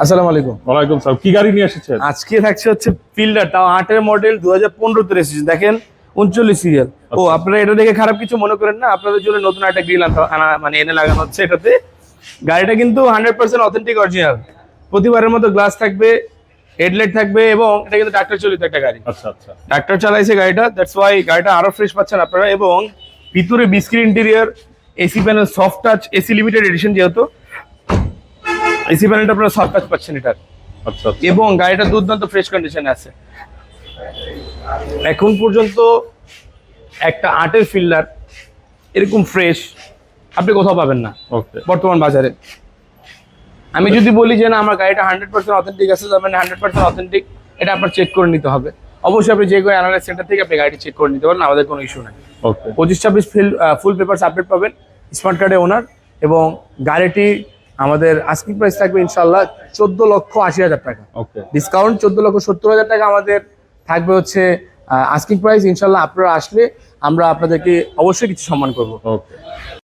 আসসালামু আলাইকুম। ওয়ালাইকুম সালাম। কি গাড়ি নিয়ে এসেছেন? আজকে থাকছে হচ্ছে ফিল্ডার, তাও 8 মডেল 2015 তে এসেছে। দেখেন 39 সিরিয়াল। ও আচ্ছা। আপনারা এটা দেখে খারাপ কিছু মনে করেন না, আপনাদের জন্য নতুন একটা গ্রিল মানে এনে লাগানো হচ্ছে এটাতে। গাড়িটা কিন্তু 100% অথেন্টিক অরিজিনাল। প্রতিবারের মতো গ্লাস থাকবে, হেডলাইট থাকবে, এবং এটা কিন্তু ট্রাক্টর চালিত একটা গাড়ি। আচ্ছা আচ্ছা। ট্রাক্টর চালাইছে গাড়িটা, দ্যাটস ওয়াই গাড়িটা আরো ফ্রেশ পাচ্ছেন আপনারা। এবং ভিতরে biscuit interior, AC panel, soft touch, AC limited edition, যেহেতু এসি প্যানেলটা আপনারা সফট টাচ পাচ্ছেন এটা। আচ্ছা আচ্ছা। এবং গাড়িটা দুর্দান্ত ফ্রেশ কন্ডিশনে আছে। এখন পর্যন্ত একটা 8-এর ফিল্ডার এরকম ফ্রেশ আপনি কোথাও পাবেন না ওকে। বর্তমান বাজারে। আমি যদি বলি যে না আমার গাড়িটা 100% অথেন্টিক আছে, তার মানে 100% অথেন্টিক, এটা আপনার চেক করে নিতে হবে। অবশ্যই আপনি যে কোনো অ্যানালাইজ সেন্টার থেকে আপনি গাড়িটি চেক করে নিতে পারেন, আমাদের কোনো ইস্যু নাই। ওকে। 25-26 ফুল পেপারস আপডেট পাবেন, স্মার্ট কার্ডে ওনার। এবং গাড়িটি আমাদের আস্কিং প্রাইস থাকবে ইনশাল্লাহ 14,80,000 টাকা। ওকে। ডিসকাউন্ট 14,70,000 টাকা আমাদের থাকবে হচ্ছে আস্কিং প্রাইস। ইনশাল্লাহ আপনারা আসলে আমরা আপনাদেরকে অবশ্যই কিছু সম্মান করবো। ওকে।